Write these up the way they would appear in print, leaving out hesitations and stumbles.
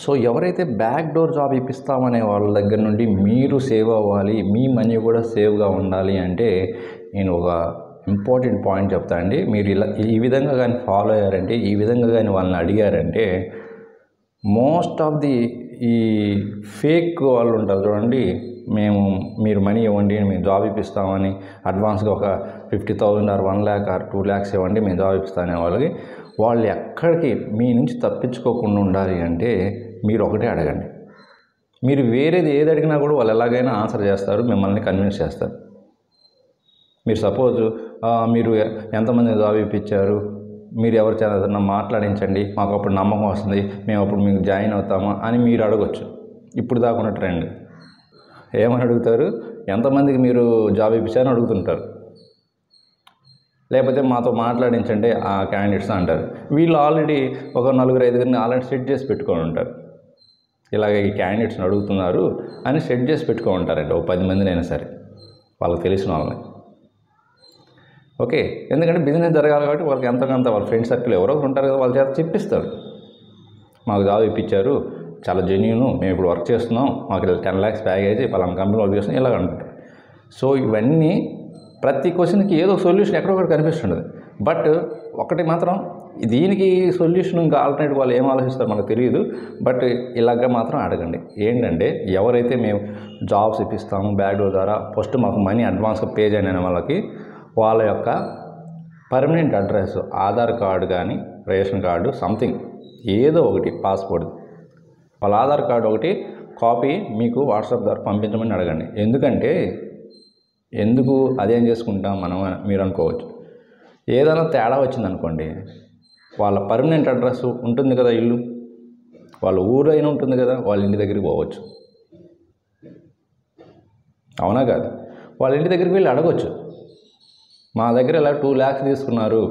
So ఎవరైతే back door job ఇప్పిస్తామనే వాళ్ళ దగ్గర నుండి మీరు సేవ్ అవ్వాలి, మీ మనీ కూడా సేవ్గా ఉండాలి అంటే నేను ఒక ఇంపార్టెంట్ పాయింట్ చెప్తా అండి. మీరు ఇలా ఈ విధంగా కానీ ఫాలో అయ్యారంటే, ఈ విధంగా కానీ వాళ్ళని అడిగారంటే, మోస్ట్ ఆఫ్ ది ఈ ఫేక్ వాళ్ళు ఉంటారు చూడండి, మీరు మనీ ఇవ్వండి, మేము జాబ్ ఇప్పిస్తామని అడ్వాన్స్గా ఒక 50,000 ఆర్ 1 lakh ఆర్ 2 lakhs ఇవ్వండి, మేము జాబ్ ఇప్పిస్తామనే వాళ్ళకి వాళ్ళు ఎక్కడికి మీ నుంచి తప్పించుకోకుండా ఉండాలి అంటే మీరు ఒకటే అడగండి. మీరు వేరేది ఏది అడిగినా కూడా వాళ్ళు ఎలాగైనా ఆన్సర్ చేస్తారు, మిమ్మల్ని కన్విన్స్ చేస్తారు. మీరు సపోజ్ మీరు ఎంతమంది జాబ్ ఇప్పించారు, మీరు ఎవరి చేత మాట్లాడించండి, మాకు అప్పుడు నమ్మకం వస్తుంది, మేము అప్పుడు మీకు జాయిన్ అవుతామా అని మీరు అడగచ్చు. ఇప్పుడు దాకా ఉన్న ట్రెండ్ ఏమని అడుగుతారు, ఎంతమందికి మీరు జాబ్ ఇప్పించారని అడుగుతుంటారు. లేకపోతే మాతో మాట్లాడించండి ఆ క్యాండిడేట్స్ అంటారు. వీళ్ళు ఆల్రెడీ ఒక 4-5 ఆల్రెడీ సెట్ చేసి పెట్టుకొని ఉంటారు. ఇలాగ ఈ క్యాండిడేట్స్ని అడుగుతున్నారు అని సెట్ చేసి పెట్టుకొని ఉంటారండి, ఒక 10 మందినైనా సరే, వాళ్ళకి తెలిసిన వాళ్ళని. ఓకే, ఎందుకంటే బిజినెస్ జరగాలి కాబట్టి వాళ్ళకి ఎంతకంత వాళ్ళ ఫ్రెండ్ సర్కిల్ ఎవరో ఉంటారు కదా, వాళ్ళ చేత చెప్పిస్తారు. మాకు జాబ్ ఇప్పించారు, చాలా జెన్యూన్, మేము ఇప్పుడు వర్క్ చేస్తున్నాం, మాకు 10 lakhs ప్యాకేజ్, పలానా కంపెనీ వర్క్ చేస్తున్నాం, ఇలాగ అంటారు. సో ఇవన్నీ ప్రతి క్వశ్చన్కి ఏదో సొల్యూషన్ ఎక్కడో ఒకటి కనిపిస్తుంటుంది. బట్ ఒకటి మాత్రం, దీనికి సొల్యూషన్ ఇంకా ఆల్టర్నేటివ్ వాళ్ళు ఏం ఆలోచిస్తారో మనకు తెలియదు. బట్ ఇలాగ మాత్రం అడగండి. ఏంటంటే ఎవరైతే మేము జాబ్స్ ఇప్పిస్తాము బ్యాక్ డోర్ ద్వారా, ఫస్ట్ మాకు మనీ అడ్వాన్స్గా పే చేయని వాళ్ళకి వాళ్ళ యొక్క పర్మనెంట్ అడ్రస్, ఆధార్ కార్డు కానీ రేషన్ కార్డు సంథింగ్ ఏదో ఒకటి, పాస్పోర్ట్, వాళ్ళ ఆధార్ కార్డు ఒకటి కాపీ మీకు వాట్సాప్ ద్వారా పంపించమని అడగండి. ఎందుకు అదేం చేసుకుంటాం మనం మీరు అనుకోవచ్చు. ఏదైనా తేడా వచ్చిందనుకోండి, వాళ్ళ పర్మనెంట్ అడ్రస్ ఉంటుంది కదా, ఇల్లు, వాళ్ళ ఊరు అయినా ఉంటుంది కదా, వాళ్ళ ఇంటి దగ్గరికి పోవచ్చు. అవునా కాదు? వాళ్ళ ఇంటి దగ్గరికి వెళ్ళి అడగవచ్చు, మా దగ్గర ఇలా 2 lakhs తీసుకున్నారు,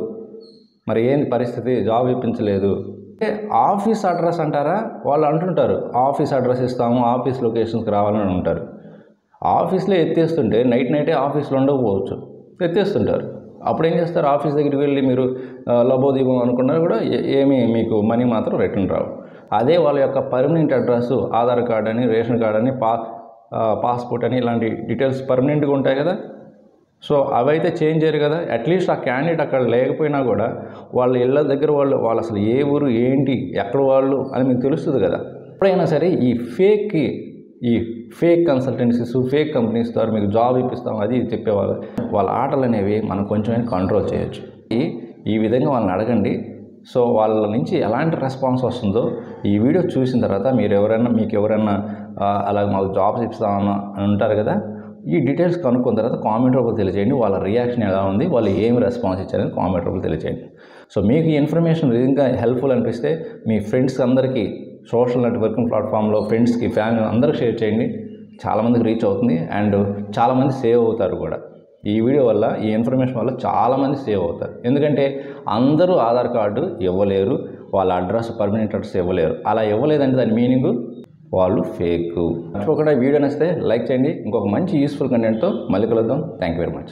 మరి ఏంది పరిస్థితి, జాబ్ ఇప్పించలేదు. ఆఫీస్ అడ్రస్ అంటారా, వాళ్ళు అంటుంటారు ఆఫీస్ అడ్రస్ ఇస్తాము, ఆఫీస్ లొకేషన్స్కి రావాలని ఉంటారు. ఆఫీస్లో ఎత్తేస్తుంటే నైటే ఆఫీస్లో ఉండకపోవచ్చు, ఎత్తేస్తుంటారు. అప్పుడు ఏం చేస్తారు, ఆఫీస్ దగ్గరికి వెళ్ళి మీరు లబోదీపం అనుకున్నా కూడా ఏమీ మీకు మనీ మాత్రం రిటర్న్ రావు. అదే వాళ్ళ యొక్క పర్మనెంట్ అడ్రస్, ఆధార్ కార్డ్ అని, రేషన్ కార్డ్ అని, పాస్పోర్ట్ అని, ఇలాంటి డీటెయిల్స్ పర్మనెంట్గా ఉంటాయి కదా. సో అవైతే చేంజ్ చేయరు కదా. అట్లీస్ట్ ఆ క్యాండిడేట్ అక్కడ లేకపోయినా కూడా వాళ్ళ ఇళ్ళ దగ్గర వాళ్ళు అసలు ఏ ఊరు ఏంటి ఎక్కడ వాళ్ళు అని మీకు తెలుస్తుంది కదా. ఎప్పుడైనా సరే ఈ ఫేక్ కన్సల్టెన్సీస్, ఫేక్ కంపెనీస్ ద్వారా మీకు జాబ్ ఇప్పిస్తాం అది చెప్పేవాళ్ళు, వాళ్ళ ఆటలు అనేవి మనం కొంచెం కంట్రోల్ చేయొచ్చు. ఈ విధంగా వాళ్ళని అడగండి. సో వాళ్ళ నుంచి ఎలాంటి రెస్పాన్స్ వస్తుందో ఈ వీడియో చూసిన తర్వాత మీకు ఎవరైనా అలా మాకు జాబ్స్ ఇస్తామని ఉంటారు కదా, ఈ డీటెయిల్స్ కనుక్కున్న తర్వాత కామెంట్ రూపంలో తెలియజేయండి. వాళ్ళ రియాక్షన్ ఎలా ఉంది, వాళ్ళు ఏమి రెస్పాన్స్ ఇచ్చారని కామెంట్ రూపంలో తెలియజేయండి. సో మీకు ఈ ఇన్ఫర్మేషన్ ఇంకా హెల్ప్ఫుల్ అనిపిస్తే మీ ఫ్రెండ్స్ అందరికీ సోషల్ నెట్వర్కింగ్ ప్లాట్ఫామ్లో ఫ్రెండ్స్కి, ఫ్యామిలీ అందరికీ షేర్ చేయండి. చాలామందికి రీచ్ అవుతుంది అండ్ చాలామంది సేవ్ అవుతారు కూడా. ఈ వీడియో వల్ల, ఈ ఇన్ఫర్మేషన్ వల్ల చాలామంది సేవ్ అవుతారు. ఎందుకంటే అందరూ ఆధార్ కార్డు ఇవ్వలేరు, వాళ్ళ అడ్రస్, పర్మనెంట్ అడ్రస్ ఇవ్వలేరు. అలా ఇవ్వలేదంటే దాని మీనింగ్ వాళ్ళు ఫేక్. మర్చిపోకుండా వీడియో నచ్చితే లైక్ చేయండి. ఇంకొక మంచి యూస్ఫుల్ కంటెంట్తో మళ్ళీ కలుద్దాం. Thank you very much.